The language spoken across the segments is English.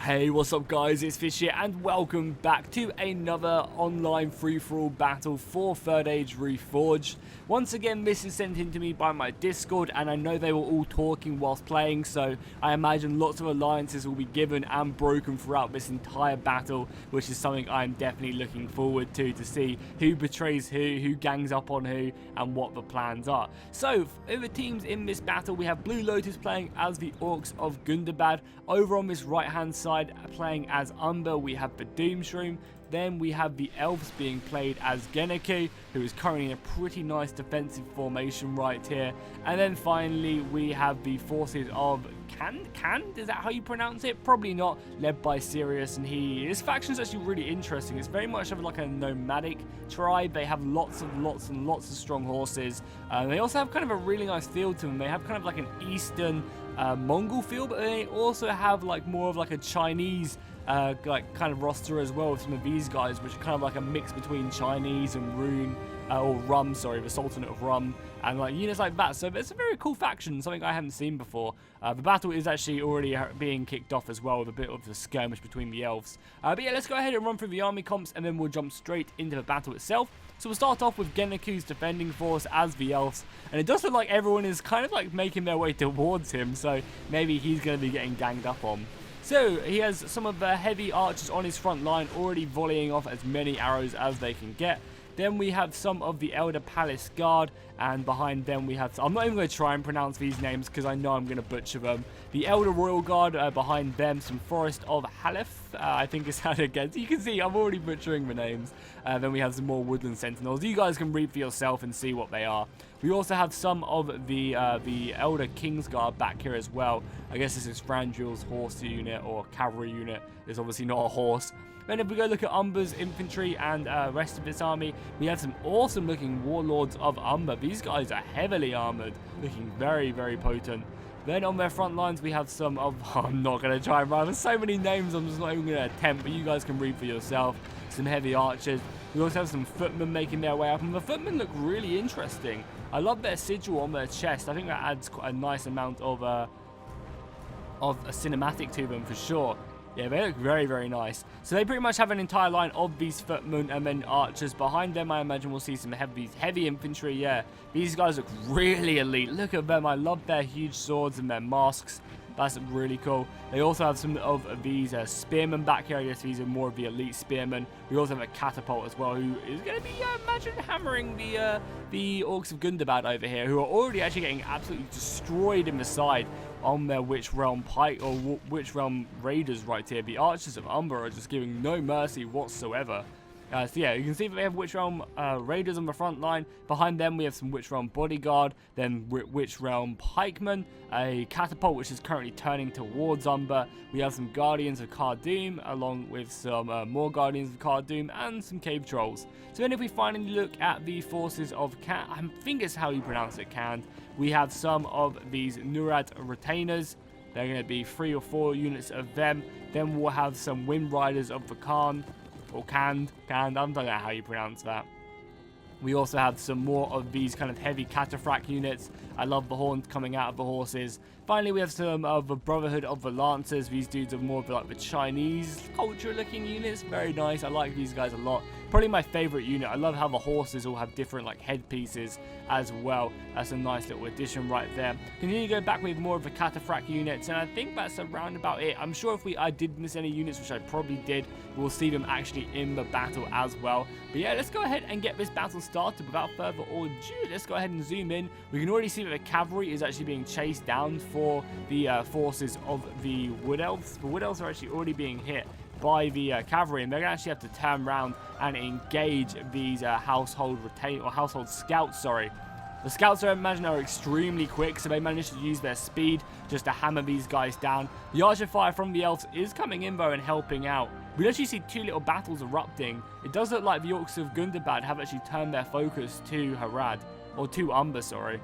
Hey, what's up guys, it's Fish here and welcome back to another online free-for-all battle for Third Age Reforged. Once again, this is sent in to me by my Discord and I know they were all talking whilst playing, so I imagine lots of alliances will be given and broken throughout this entire battle, which is something I'm definitely looking forward to see who betrays who gangs up on who, and what the plans are. So, over teams in this battle, we have Blue Lotus playing as the Orcs of Gundabad. Over on this right-hand side, playing as Umber, we have the Doomshroom. Then we have the Elves being played as Gennaku, who is currently in a pretty nice defensive formation right here. And then finally, we have the forces of Kand? Is that how you pronounce it? Probably not. Led by Sirius, and his faction is actually really interesting. It's very much of like a nomadic tribe. They have lots of strong horses. They also have kind of a really nice feel to them. They have kind of like an Eastern Mongol feel, but they also have like more of like a Chinese like kind of roster as well with some of these guys, which are kind of like a mix between Chinese and Rune, or Rum, sorry, the Sultanate of Rum, and like units like that. So it's a very cool faction, something I haven't seen before. The battle is actually already being kicked off as well, with a bit of a skirmish between the Elves. But yeah, let's go ahead and run through the army comps and then we'll jump straight into the battle itself. So we'll start off with Gennaku's defending force as the Elves, and it does look like everyone is kind of like making their way towards him, so maybe he's going to be getting ganged up on. So he has some of the heavy archers on his front line already volleying off as many arrows as they can get. Then we have some of the Elder Palace Guard, and behind them we have, I'm not even going to try and pronounce these names because I know I'm going to butcher them. The Elder Royal Guard, behind them some Forest of Halef, I think is how it gets. You can see I'm already butchering the names. Then we have some more Woodland Sentinels. You guys can read for yourself and see what they are. We also have some of the Elder Kingsguard back here as well. I guess this is Frandril's horse unit or cavalry unit. It's obviously not a horse. Then if we go look at Umber's infantry and rest of its army, we have some awesome looking warlords of Umber. These guys are heavily armored, looking very, very potent. Then on their front lines we have some of, I'm not going to try and write, there's so many names I'm just not even going to attempt, but you guys can read for yourself. Some heavy archers. We also have some footmen making their way up, and the footmen look really interesting. I love their sigil on their chest. I think that adds quite a nice amount of a cinematic to them for sure. Yeah, they look very, very nice. So they pretty much have an entire line of these footmen and then archers. Behind them, I imagine we'll see some heavy infantry. Yeah, these guys look really elite. Look at them. I love their huge swords and their masks. That's really cool. They also have some of these spearmen back here. I guess these are more of the elite spearmen. We also have a catapult as well, who is going to be, imagine, hammering the Orcs of Gundabad over here, who are already actually getting absolutely destroyed in the side on their Witch Realm Pike or Witch Realm Raiders right here. The Archers of Umber are just giving no mercy whatsoever. So yeah, you can see that they have Witch Realm Raiders on the front line. Behind them we have some Witch Realm Bodyguard, then Witch Realm Pikemen, a Catapult which is currently turning towards Umber. We have some Guardians of Cardoom, along with some more Guardians of Cardoom and some Cave Trolls. So then if we finally look at the forces of Kand, I think it's how you pronounce it, Kand, we have some of these Nurad Retainers. They're going to be 3 or 4 units of them. Then we'll have some Wind Riders of the Khan, or Kand, I don't know how you pronounce that. We also have some more of these kind of heavy cataphract units. I love the horns coming out of the horses. Finally, we have some of the Brotherhood of the Lancers. These dudes are more of like the Chinese culture looking units. Very nice. I like these guys a lot. Probably my favorite unit. I love how the horses all have different like headpieces as well. That's a nice little addition right there. Continue to go back with more of the cataphract units, and I think that's around about it. I'm sure if I did miss any units, which I probably did, we'll see them actually in the battle as well. But yeah, let's go ahead and get this battle started without further ado. Let's go ahead and zoom in. We can already see that the cavalry is actually being chased down for the forces of the Wood Elves. The Wood Elves are actually already being hit by the cavalry, and they're going to actually have to turn around and engage these household scouts, sorry. The scouts, I imagine, are extremely quick, so they manage to use their speed just to hammer these guys down. The archer fire from the Elves is coming in, though, and helping out. We actually see 2 little battles erupting. It does look like the Orcs of Gundabad have actually turned their focus to Harad, or to Umber, sorry.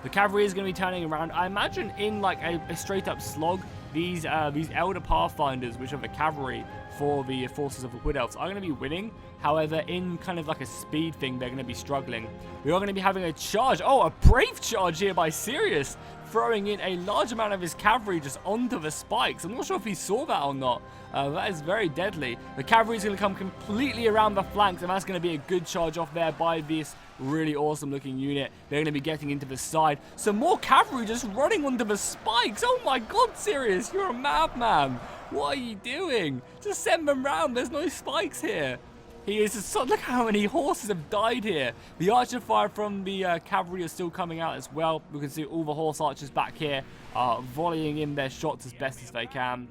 The cavalry is going to be turning around. I imagine in like a straight up slog, these Elder Pathfinders, which are the cavalry for the forces of the Wood Elves, are going to be winning. However, in kind of like a speed thing, they're going to be struggling. We are going to be having a charge. Oh, a brave charge here by Sirius. throwing in a large amount of his cavalry just onto the spikes. I'm not sure if he saw that or not. That is very deadly. The cavalry is going to come completely around the flanks, and that's going to be a good charge off there by this really awesome looking unit. They're going to be getting into the side. Some more cavalry just running onto the spikes. Oh my god, Sirius, you're a madman. What are you doing? Just send them round. There's no spikes here. He is just, look how many horses have died here. The archer fire from the cavalry is still coming out as well. We can see all the horse archers back here volleying in their shots as best as they can.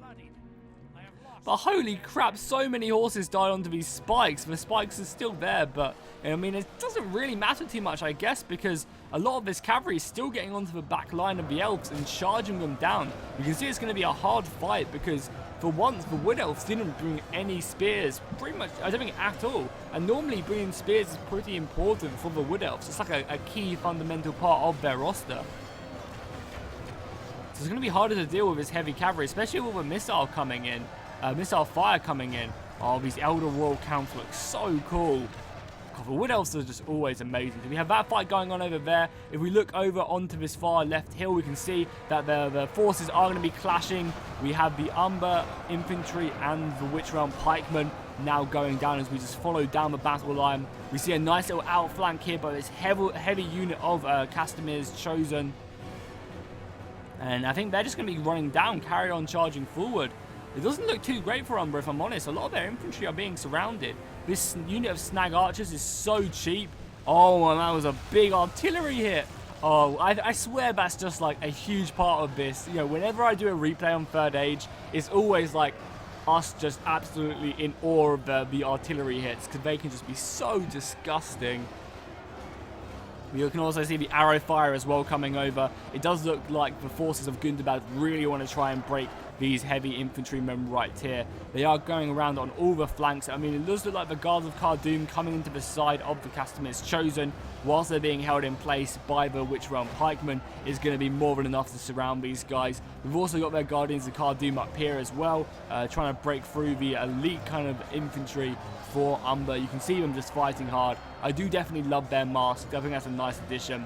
But holy crap, so many horses died onto these spikes. The spikes are still there, but I mean, it doesn't really matter too much, I guess, because a lot of this cavalry is still getting onto the back line of the elves and charging them down. You can see it's going to be a hard fight because for once, the wood elves didn't bring any spears, pretty much, I don't think at all. And normally bringing spears is pretty important for the wood elves. It's like a key fundamental part of their roster. So it's going to be harder to deal with this heavy cavalry, especially with a missile coming in. Missile fire coming in. Oh, these Elder Royal Counts look so cool. God, the Wood Elves are just always amazing. So we have that fight going on over there. If we look over onto this far left hill, we can see that the forces are going to be clashing. We have the Umber Infantry and the Witch Realm Pikemen now going down as we just follow down the battle line. We see a nice little outflank here by this heavy unit of Castamir's Chosen. And I think they're just going to be running down, carry on charging forward. It doesn't look too great for Umber, if I'm honest. A lot of their infantry are being surrounded. This unit of snag archers is so cheap. Oh, and that was a big artillery hit. Oh, I swear that's just like a huge part of this. You know, whenever I do a replay on Third Age, it's always like us just absolutely in awe of the artillery hits, because they can just be so disgusting. You can also see the arrow fire as well coming over. It does look like the forces of Gundabad really want to try and break these heavy infantrymen right here. They are going around on all the flanks. I mean, it does look like the guards of Khardum coming into the side of the Castamir's Chosen, whilst they're being held in place by the Witch Realm Pikemen, is going to be more than enough to surround these guys. We've also got their Guardians of Khardum up here as well, trying to break through the elite kind of infantry for Umber. You can see them just fighting hard. I do definitely love their mask. I think that's a nice addition.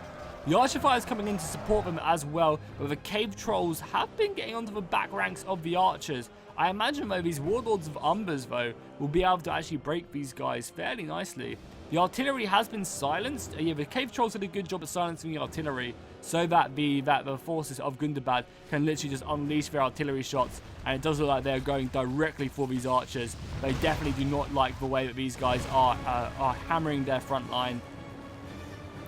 The Archer Fire is coming in to support them as well, but the Cave Trolls have been getting onto the back ranks of the Archers. I imagine, though, these Warlords of Umbers, though, will be able to actually break these guys fairly nicely. The artillery has been silenced. Yeah, the Cave Trolls did a good job at silencing the artillery so that the forces of Gundabad can literally just unleash their artillery shots, and it does look like they're going directly for these archers. They definitely do not like the way that these guys are hammering their front line.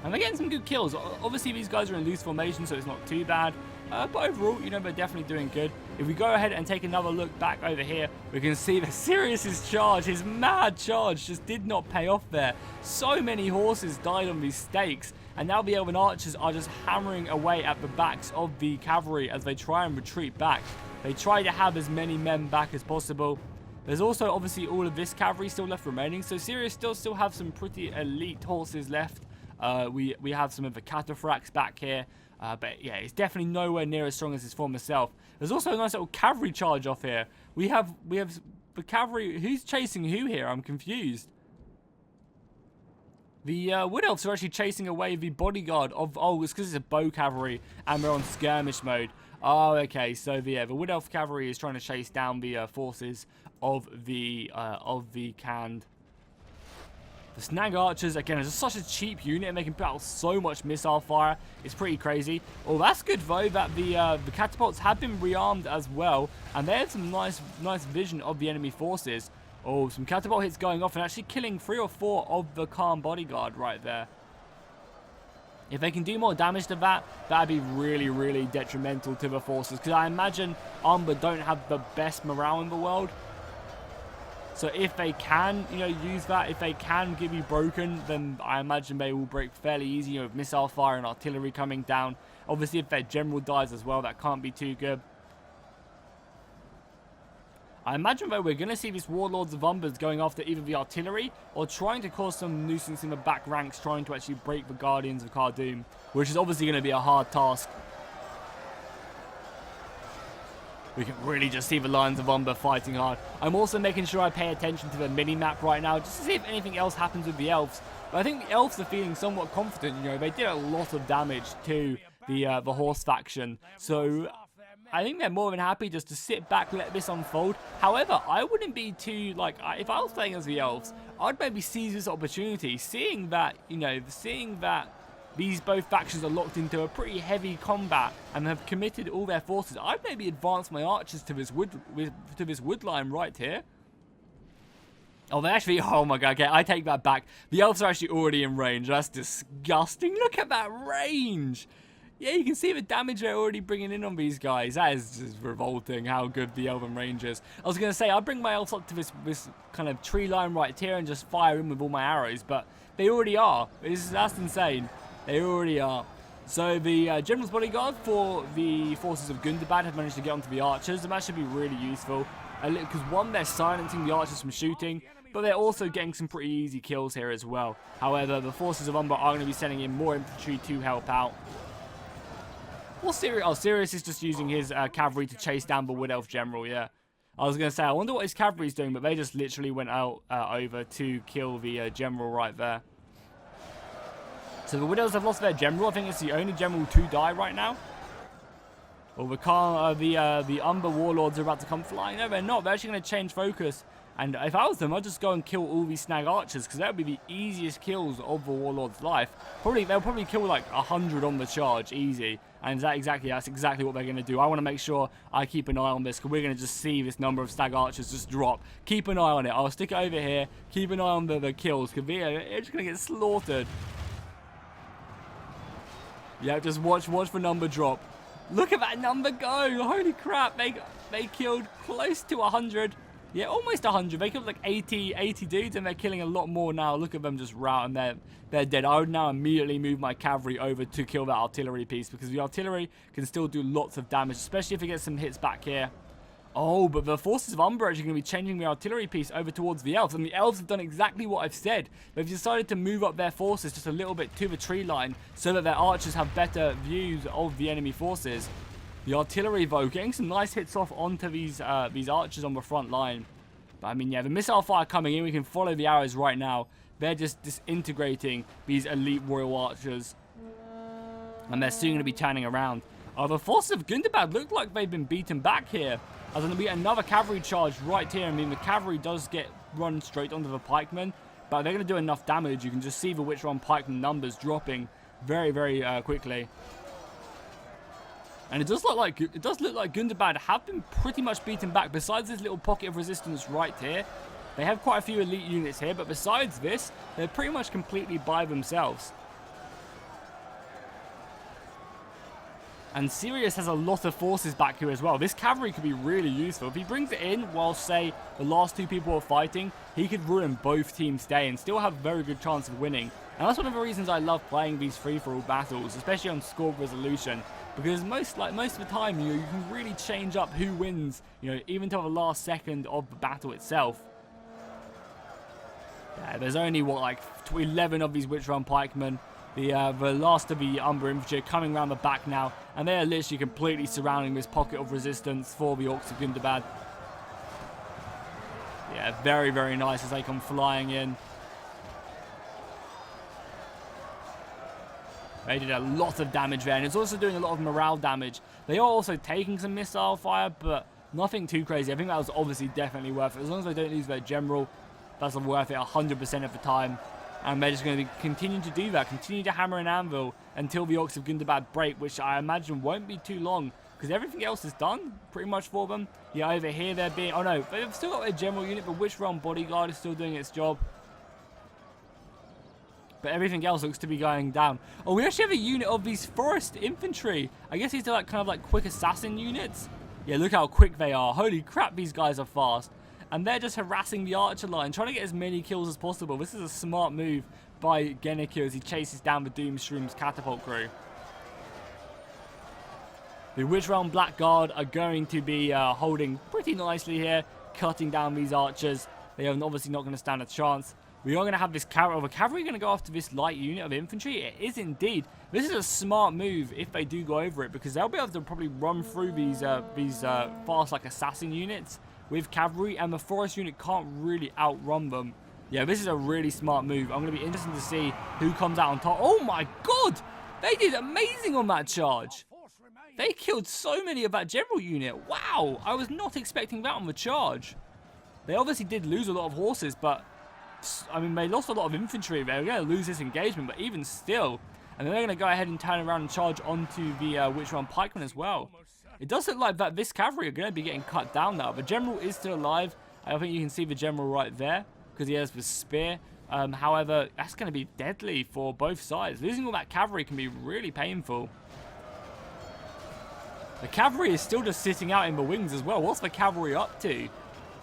And they're getting some good kills. Obviously, these guys are in loose formation, so it's not too bad. But overall, you know, they're definitely doing good. If we go ahead and take another look back over here, we can see that Sirius's charge, his mad charge, just did not pay off there. So many horses died on these stakes, and now the Elven Archers are just hammering away at the backs of the cavalry as they try and retreat back. They try to have as many men back as possible. There's also obviously all of this cavalry still left remaining, so Sirius still have some pretty elite horses left. We have some of the cataphracts back here. But yeah, it's definitely nowhere near as strong as his former self. There's also a nice little cavalry charge off here. We have the cavalry. Who's chasing who here? I'm confused. The Wood Elves are actually chasing away the bodyguard of... Oh, it's because it's a bow cavalry and they're on skirmish mode. Oh, okay. So the Wood Elf cavalry is trying to chase down the forces of the canned. The Snag Archers, again, is such a cheap unit and they can put out so much missile fire. It's pretty crazy. Oh, that's good, though, that the catapults have been rearmed as well. And they had some nice vision of the enemy forces. Oh, some catapult hits going off and actually killing 3 or 4 of the Khan bodyguard right there. If they can do more damage to that, that'd be really, really detrimental to the forces. Because I imagine Umber don't have the best morale in the world. So if they can, you know, use that, if they can give you broken, then I imagine they will break fairly easy, you know, with missile fire and artillery coming down. Obviously, if their general dies as well, that can't be too good. I imagine, though, we're going to see these Warlords of Umbers going after either the artillery or trying to cause some nuisance in the back ranks, trying to actually break the Guardians of Khardum, which is obviously going to be a hard task. We can really just see the Lions of Umber fighting hard. I'm also making sure I pay attention to the mini-map right now, just to see if anything else happens with the Elves. But I think the Elves are feeling somewhat confident. You know, they did a lot of damage to the horse faction. So I think they're more than happy just to sit back, let this unfold. However, I wouldn't be too, like, if I was playing as the Elves, I'd maybe seize this opportunity, seeing that, you know, these both factions are locked into a pretty heavy combat and have committed all their forces. I'd maybe advance my archers to this wood line right here. Oh, they actually, oh my god, okay, I take that back. The Elves are actually already in range. That's disgusting. Look at that range. Yeah, you can see the damage they're already bringing in on these guys. That is just revolting how good the Elven range is. I was going to say, I'll bring my Elves up to this kind of tree line right here and just fire in with all my arrows, but they already are. That's insane. They already are. So the General's Bodyguard for the forces of Gundabad have managed to get onto the archers, and that should be really useful. Because one, they're silencing the archers from shooting, but they're also getting some pretty easy kills here as well. However, the forces of Umber are going to be sending in more infantry to help out. Well, Sirius is just using his cavalry to chase down the Wood Elf General, yeah. I was going to say, I wonder what his cavalry is doing, but they just literally went out over to kill the General right there. So the Wood Elves have lost their General. I think it's the only General to die right now. Well, the Umber Warlords are about to come flying. No, they're not. They're actually going to change focus. And if I was them, I'd just go and kill all these snag archers, because that would be the easiest kills of the Warlord's life. They'll probably kill like 100 on the charge, easy. And that's exactly what they're going to do. I want to make sure I keep an eye on this, because we're going to just see this number of stag archers just drop. Keep an eye on it. I'll stick it over here. Keep an eye on the kills, because they're just going to get slaughtered. Yeah, just watch the number drop. Look at that number go. Holy crap. They killed close to 100. Yeah, almost 100. They killed like 80 dudes, and they're killing a lot more now. Look at them just routing. They're dead. I would now immediately move my cavalry over to kill that artillery piece, because the artillery can still do lots of damage, especially if it gets some hits back here. Oh, but the forces of Umber are actually going to be changing the artillery piece over towards the Elves, and the Elves have done exactly what I've said. They've decided to move up their forces just a little bit to the tree line so that their archers have better views of the enemy forces. The artillery, though, getting some nice hits off onto these archers on the front line. But, I mean, yeah, the missile fire coming in. We can follow the arrows right now. They're just disintegrating these elite royal archers. And they're soon going to be turning around. The forces of Gundabad look like they've been beaten back here. There's going to be another cavalry charge right here. I mean, the cavalry does get run straight onto the pikemen, but they're going to do enough damage. You can just see the Witch-Run pikeman numbers dropping very, very quickly. And it does look like Gundabad have been pretty much beaten back. Besides this little pocket of resistance right here, they have quite a few elite units here, but besides this, they're pretty much completely by themselves. And Sirius has a lot of forces back here as well. This cavalry could be really useful. If he brings it in while, say, the last two people are fighting, he could ruin both teams' day and still have a very good chance of winning. And that's one of the reasons I love playing these free-for-all battles, especially on score resolution. Because most of the time, you can really change up who wins, even till the last second of the battle itself. Yeah, there's only, 11 of these Witch-Run pikemen. The last of the Umber infantry are coming around the back now, and they are literally completely surrounding this pocket of resistance for the Orcs of Gundabad. Yeah, very, very nice as they come flying in. They did a lot of damage there, and it's also doing a lot of morale damage. They are also taking some missile fire, but nothing too crazy. I think that was obviously definitely worth it. As long as they don't lose their general, that's worth it 100% of the time. And they're just going to continue to do that, continue to hammer and anvil until the Orcs of Gundabad break, which I imagine won't be too long, because everything else is done pretty much for them. Yeah, over here they're being... Oh no, they've still got their general unit, but Witch-Run Bodyguard is still doing its job. But everything else looks to be going down. Oh, we actually have a unit of these forest infantry. I guess these are kind of quick assassin units. Yeah, look how quick they are. Holy crap, these guys are fast. And they're just harassing the archer line, trying to get as many kills as possible. This is a smart move by Genekir as he chases down the Doomshroom's catapult crew. The Witch-Run Blackguard are going to be holding pretty nicely here, cutting down these archers. They are obviously not going to stand a chance. We are going to have this cavalry. The cavalry going to go after this light unit of infantry? It is indeed. This is a smart move if they do go over it, because they'll be able to probably run through these fast assassin units with cavalry, and the forest unit can't really outrun them. Yeah, this is a really smart move. I'm going to be interested to see who comes out on top. Oh my god! They did amazing on that charge. They killed so many of that general unit. Wow, I was not expecting that on the charge. They obviously did lose a lot of horses, but I mean, they lost a lot of infantry. They were going to lose this engagement, but even still. And then they're going to go ahead and turn around and charge onto the Witch-Realm pikemen as well. It does look like that this cavalry are going to be getting cut down now. The general is still alive. I think you can see the general right there because he has the spear. However, that's going to be deadly for both sides. Losing all that cavalry can be really painful. The cavalry is still just sitting out in the wings as well. What's the cavalry up to?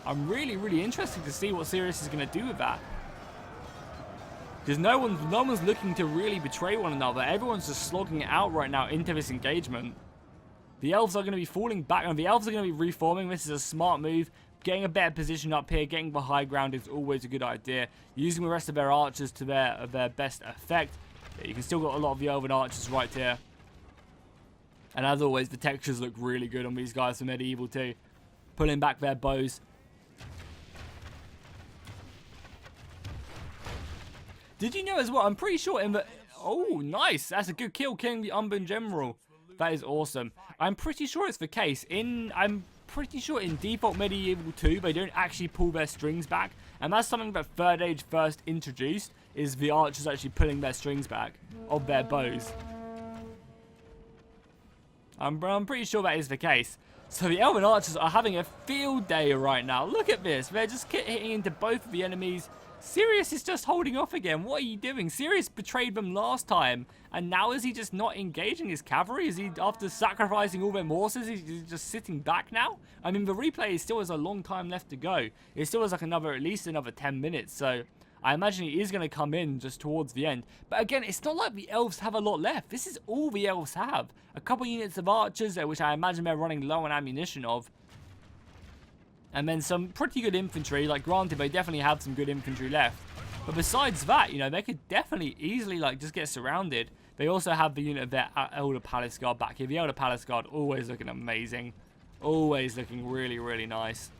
I'm really interested to see what Sirius is going to do with that. Because no one's looking to really betray one another. Everyone's just slogging it out right now into this engagement. The elves are going to be falling back, and the elves are going to be reforming. This is a smart move. Getting a better position up here, getting the high ground is always a good idea. Using the rest of their archers to their best effect. Yeah, you can still got a lot of the elven archers right here. And as always, the textures look really good on these guys from Medieval too. Pulling back their bows. Did you know as well, I'm pretty sure in the... Oh, nice. That's a good kill, killing the Unborn General. That is awesome. I'm pretty sure it's the case. I'm pretty sure in default Medieval 2, they don't actually pull their strings back. And that's something that Third Age first introduced, is the archers actually pulling their strings back of their bows. I'm pretty sure that is the case. So the Elven Archers are having a field day right now. Look at this. They're just hitting into both of the enemies. Sirius is just holding off again. What are you doing? Sirius betrayed them last time. And now is he just not engaging his cavalry? Is he, after sacrificing all their horses, he's just sitting back now? I mean, the replay still has a long time left to go. It still has like at least another 10 minutes. So I imagine he is going to come in just towards the end. But again, it's not like the elves have a lot left. This is all the elves have. A couple units of archers, which I imagine they're running low on ammunition of. And then some pretty good infantry. Like, granted, they definitely have some good infantry left. But besides that, you know, they could definitely easily, like, just get surrounded. They also have the unit of their Elder Palace Guard back here. The Elder Palace Guard always looking amazing. Always looking really nice.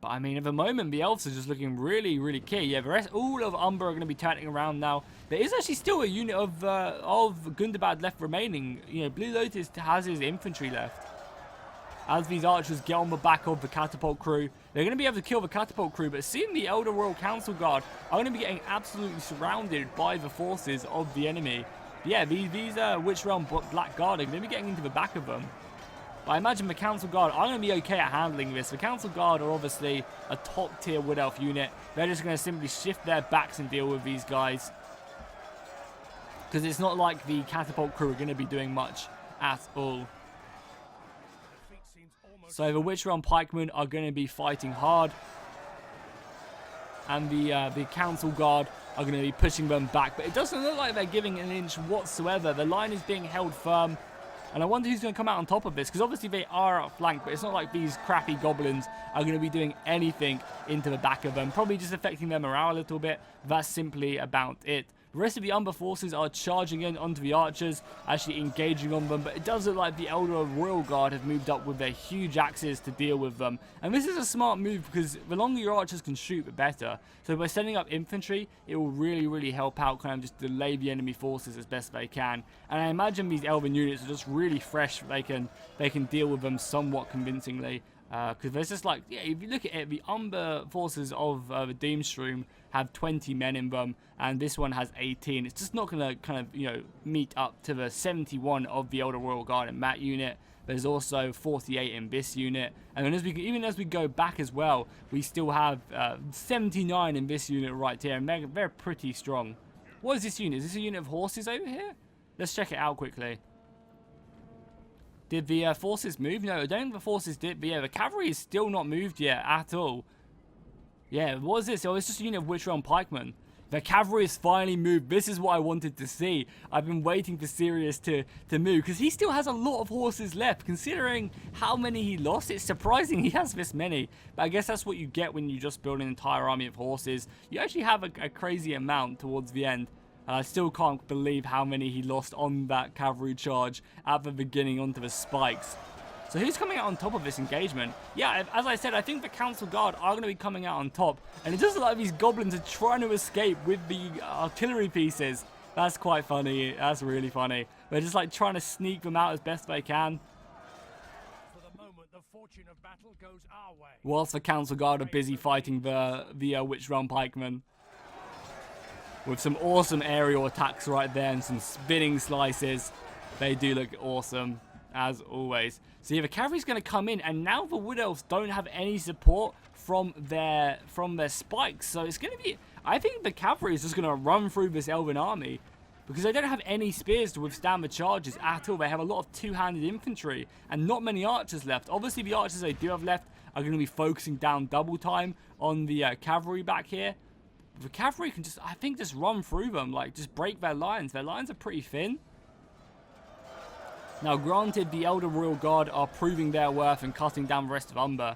But I mean, at the moment, the elves are just looking really key. Yeah, the rest, all of Umber are going to be turning around now. There is actually still a unit of Gundabad left remaining. You know, Blue Lotus has his infantry left. As these archers get on the back of the catapult crew, they're going to be able to kill the catapult crew. But soon the Elder Royal Council Guard are going to be getting absolutely surrounded by the forces of the enemy. Yeah, these Witch-Realm Black Guard are going to be getting into the back of them. But I imagine the Council Guard are going to be okay at handling this. The Council Guard are obviously a top tier Wood Elf unit. They're just going to simply shift their backs and deal with these guys. Because it's not like the catapult crew are going to be doing much at all. So the Witch-Realm pikemen are going to be fighting hard. And the Council Guard are going to be pushing them back. But it doesn't look like they're giving an inch whatsoever. The line is being held firm. And I wonder who's going to come out on top of this, because obviously they are outflanked, but it's not like these crappy goblins are going to be doing anything into the back of them. Probably just affecting their morale a little bit. That's simply about it. The rest of the Umber forces are charging in onto the archers, actually engaging on them, but it does look like the Elder Royal Guard have moved up with their huge axes to deal with them. And this is a smart move, because the longer your archers can shoot, the better. So by sending up infantry, it will really help out, kind of just delay the enemy forces as best they can. And I imagine these Elven units are just really fresh. They can deal with them somewhat convincingly. Because there's just like, yeah, if you look at it, the Umber forces of the Doomstream have 20 men in them, and this one has 18. It's just not going to kind of, you know, meet up to the 71 of the Elder Royal Guard in that unit. There's also 48 in this unit, and then even as we go back as well, we still have 79 in this unit right here, and they're pretty strong. What is this unit? Is this a unit of horses over here? Let's check it out quickly. Did the forces move? No, I don't think the forces did. But yeah, the cavalry is still not moved yet at all. Yeah, what is this? Oh, it's just a unit of Witch-Realm pikemen. The cavalry has finally moved. This is what I wanted to see. I've been waiting for Sirius to move, because he still has a lot of horses left. Considering how many he lost, it's surprising he has this many. But I guess that's what you get when you just build an entire army of horses. You actually have a crazy amount towards the end. And I still can't believe how many he lost on that cavalry charge at the beginning onto the spikes. So who's coming out on top of this engagement? Yeah, as I said, I think the Council Guard are going to be coming out on top. And it does look like these goblins are trying to escape with the artillery pieces. That's quite funny. That's really funny. They're just like trying to sneak them out as best they can. For the moment, the fortune of battle goes our way. Whilst the Council Guard are busy fighting the Witch Realm pikemen. With some awesome aerial attacks right there and some spinning slices. They do look awesome, as always. So yeah, the cavalry's going to come in, and now the Wood Elves don't have any support from their spikes. So it's going to be... I think the cavalry is just going to run through this Elven army, because they don't have any spears to withstand the charges at all. They have a lot of two-handed infantry, and not many archers left. Obviously, the archers they do have left are going to be focusing down double time on the cavalry back here. The cavalry can just, I think, just run through them, like, just break their lines. Their lines are pretty thin. Now, granted, the Elder Royal Guard are proving their worth and cutting down the rest of Umber.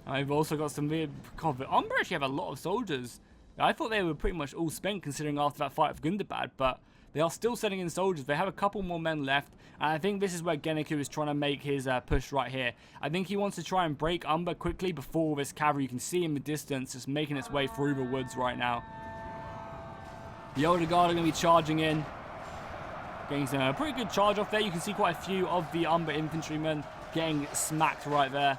I've also got some weird... God, but Umber actually have a lot of soldiers. I thought they were pretty much all spent, considering after that fight with Gundabad, but they are still sending in soldiers. They have a couple more men left, and I think this is where Genniku is trying to make his push right here. I think he wants to try and break Umber quickly before this cavalry. You can see in the distance, just making its way through the woods right now. The Elder Guard are going to be charging in. Getting some pretty good charge off there. You can see quite a few of the Umber infantrymen getting smacked right there.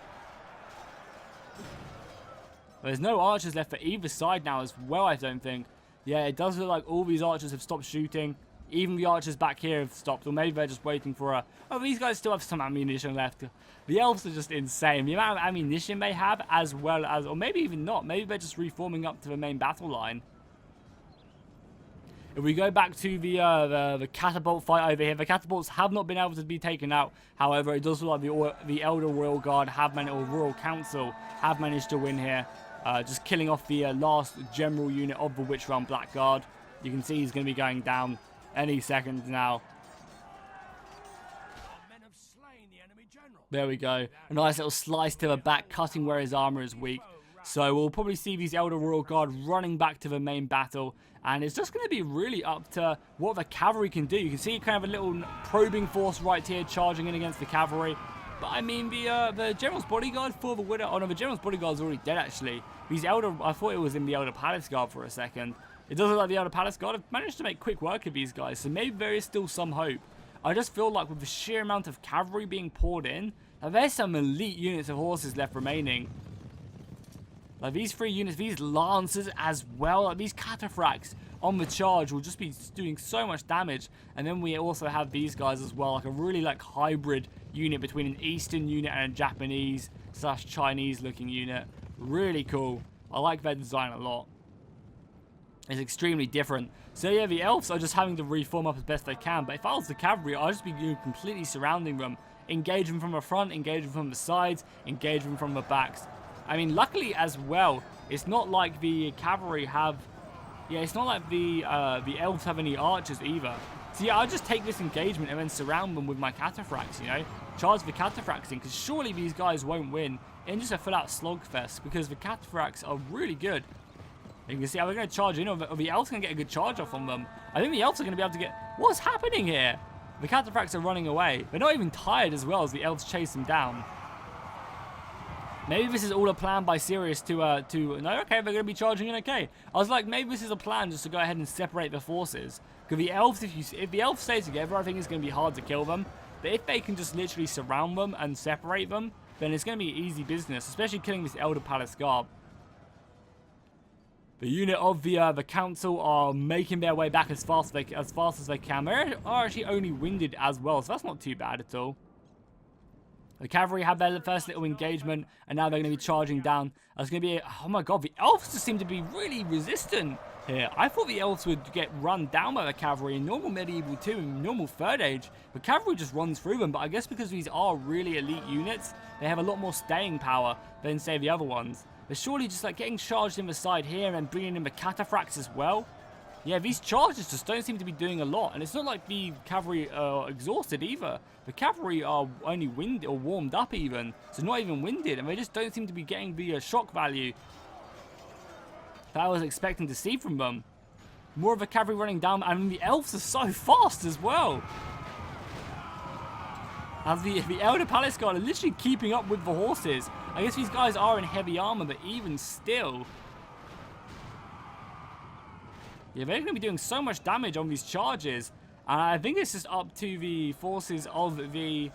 There's no archers left for either side now as well, I don't think. Yeah, it does look like all these archers have stopped shooting. Even the archers back here have stopped, or maybe they're just waiting for a... Oh, these guys still have some ammunition left. The Elves are just insane. The amount of ammunition they have, as well as... Or maybe even not. Maybe they're just reforming up to the main battle line. If we go back to the catapult fight over here, the catapults have not been able to be taken out. However, it does look like the Elder Royal Guard have managed, or Royal Council have managed to win here. Just killing off the last general unit of the Witch Realm Blackguard. You can see he's going to be going down any second now. Men have slain the enemy general. There we go. A nice little slice to the back, cutting where his armor is weak. So we'll probably see these Elder Royal Guard running back to the main battle. And it's just going to be really up to what the cavalry can do. You can see kind of a little probing force right here charging in against the cavalry. But I mean, the General's Bodyguard for the Widow... Oh no, the General's Bodyguard's already dead actually. These Elder... I thought it was in the Elder Palace Guard for a second. It does look like the Elder Palace Guard have managed to make quick work of these guys. So maybe there is still some hope. I just feel like with the sheer amount of cavalry being poured in, there's some elite units of horses left remaining. Like these 3 units, these lancers as well, like these cataphracts on the charge will just be doing so much damage. And then we also have these guys as well, like a really like hybrid unit between an Eastern unit and a Japanese / Chinese looking unit. Really cool. I like their design a lot. It's extremely different. So yeah, the Elves are just having to reform up as best they can. But if I was the cavalry, I'd just be completely surrounding them. Engage them from the front, engage them from the sides, engage them from the backs. I mean, luckily as well, it's not like the cavalry have... Yeah, it's not like the Elves have any archers either. So yeah, I'll just take this engagement and then surround them with my cataphracts, you know? Charge the cataphracts in, because surely these guys won't win in just a full-out slogfest, because the cataphracts are really good. You can see how we're going to charge in, or the Elves can get a good charge off on them. I think the Elves are going to be able to get... What's happening here? The cataphracts are running away. They're not even tired as well as the Elves chase them down. Maybe this is all a plan by Sirius to no, okay, they're going to be charging in, okay. I was like, maybe this is a plan just to go ahead and separate the forces. Because the Elves, if the Elves stay together, I think it's going to be hard to kill them. But if they can just literally surround them and separate them, then it's going to be easy business, especially killing this Elder Palace Guard. The unit of the council are making their way back as fast as they can. They are actually only winded as well, so that's not too bad at all. The cavalry have their first little engagement, and now they're going to be charging down. There's going to be oh my god, the Elves just seem to be really resistant here. I thought the Elves would get run down by the cavalry in normal Medieval 2 and normal Third Age. The cavalry just runs through them, but I guess because these are really elite units, they have a lot more staying power than, say, the other ones. They're surely just like getting charged in the side here and bringing in the cataphracts as well. Yeah, these charges just don't seem to be doing a lot, and it's not like the cavalry are exhausted either. The cavalry are only winded or warmed up even, so not even winded, and they just don't seem to be getting the shock value that I was expecting to see from them. More of the cavalry running down, and the Elves are so fast as well. As the Elder Palace Guard are literally keeping up with the horses. I guess these guys are in heavy armor, but even still... yeah, they're going to be doing so much damage on these charges. And I think it's just up to the forces of the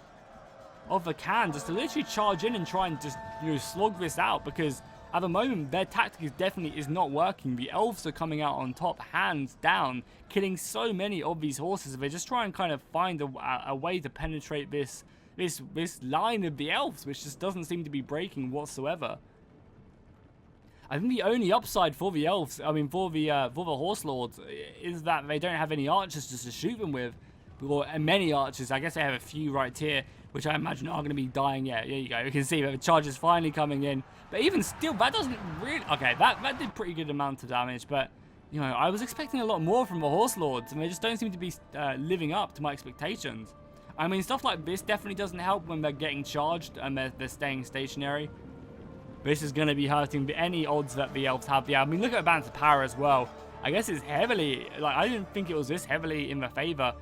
Khan just to literally charge in and try and just, you know, slog this out. Because at the moment, their tactic definitely is not working. The Elves are coming out on top, hands down, killing so many of these horses. They just try and kind of find a way to penetrate this line of the Elves, which just doesn't seem to be breaking whatsoever. I think the only upside for the Elves, I mean for the Horse Lords, is that they don't have any archers just to shoot them with. Or many archers. I guess they have a few right here, which I imagine are going to be dying. Yeah, there you go. You can see that the charge is finally coming in. But even still, that doesn't really... okay, that did pretty good amount of damage. But, you know, I was expecting a lot more from the Horse Lords, and they just don't seem to be living up to my expectations. I mean, stuff like this definitely doesn't help when they're getting charged and they're staying stationary. This is going to be hurting any odds that the Elves have. Yeah, I mean, look at the balance of power as well. I guess it's heavily... like, I didn't think it was this heavily in their favor.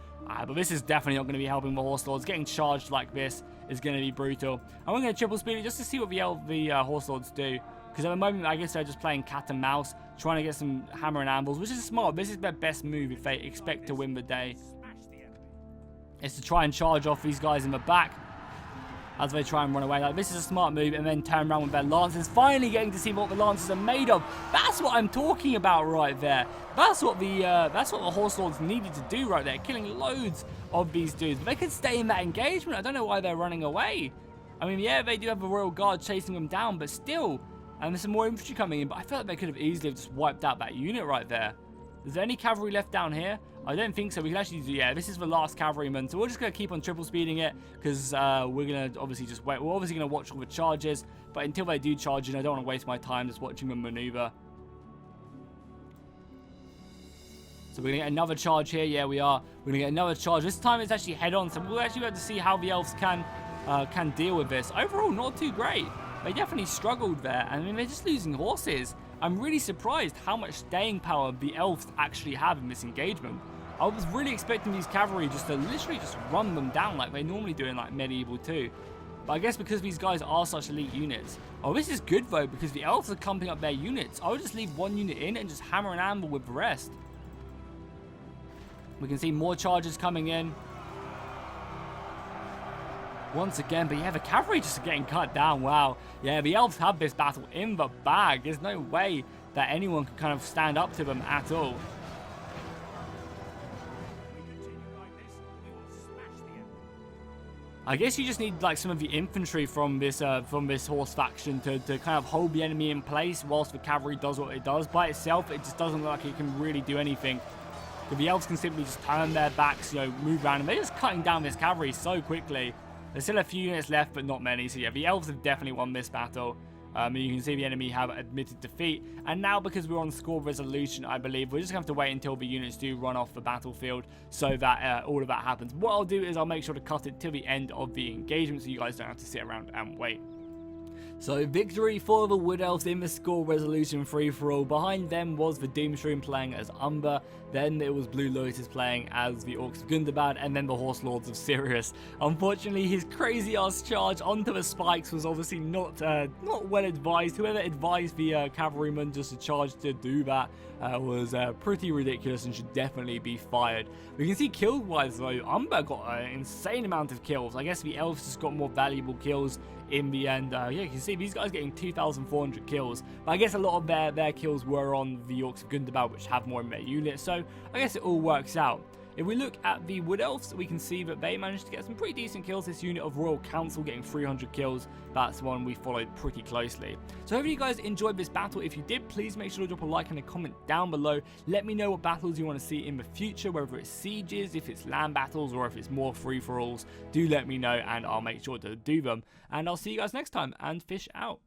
But this is definitely not going to be helping the Horse Lords. Getting charged like this is going to be brutal. And we're going to triple speed it just to see what the Horse Lords do. Because at the moment, I guess they're just playing cat and mouse, trying to get some hammer and anvils, which is smart. This is their best move if they expect to win the day. Is to try and charge off these guys in the back as they try and run away. Like, this is a smart move, and then turn around with their lances. Finally getting to see what the lances are made of. That's what I'm talking about right there. That's what the Horse Lords needed to do right there, killing loads of these dudes. But they could stay in that engagement. I don't know why they're running away. I mean, yeah, they do have a Royal Guard chasing them down, but still. And there's some more infantry coming in, but I feel like they could have easily just wiped out that unit right there. Is there any cavalry left down here? I don't think so. We can actually do... yeah, this is the last cavalryman. So we're just going to keep on triple speeding it. Because we're going to obviously just wait. We're obviously going to watch all the charges. But until they do charge in, I don't want to waste my time just watching them maneuver. So we're going to get another charge here. Yeah, we are. We're going to get another charge. This time it's actually head on. So we'll actually be able to see how the Elves can deal with this. Overall, not too great. They definitely struggled there. I mean, they're just losing horses. I'm really surprised how much staying power the Elves actually have in this engagement. I was really expecting these cavalry just to literally just run them down like they normally do in like Medieval 2. But I guess because these guys are such elite units. Oh, this is good though, because the Elves are clumping up their units. I would just leave one unit in and just hammer and anvil with the rest. We can see more charges coming in. Once again, but yeah, the cavalry just getting cut down. Wow. Yeah, the Elves have this battle in the bag. There's no way that anyone can kind of stand up to them at all. I guess you just need like some of the infantry from this horse faction to kind of hold the enemy in place whilst the cavalry does what it does. By itself, it just doesn't look like it can really do anything. But the Elves can simply just turn their backs, you know, move around, and they're just cutting down this cavalry so quickly. There's still a few units left, but not many. So yeah, the Elves have definitely won this battle. You can see the enemy have admitted defeat. And now, because we're on score resolution, I believe, we're just going to have to wait until the units do run off the battlefield so that all of that happens. What I'll do is I'll make sure to cut it till the end of the engagement so you guys don't have to sit around and wait. So victory for the Wood Elves in the score resolution free-for-all. Behind them was the Doomstream playing as Umber. Then it was Blue Lotus playing as the Orcs of Gundabad, and then the Horse Lords of Sirius. Unfortunately, his crazy ass charge onto the spikes was obviously not well advised. Whoever advised the cavalryman just to charge to do that was pretty ridiculous and should definitely be fired. We can see kill-wise though, Umber got an insane amount of kills. I guess the Elves just got more valuable kills in the end. Yeah, you can see these guys getting 2,400 kills. But I guess a lot of their kills were on the Orcs of Gundabad, which have more in their units. So I guess it all works out. If we look at the Wood Elves, we can see that they managed to get some pretty decent kills. This unit of Royal Council getting 300 kills. That's one we followed pretty closely. So hopefully you guys enjoyed this battle. If you did, please make sure to drop a like and a comment down below. Let me know what battles you want to see in the future, whether it's sieges, if it's land battles, or if it's more free-for-alls. Do let me know and I'll make sure to do them. And I'll see you guys next time, and fish out.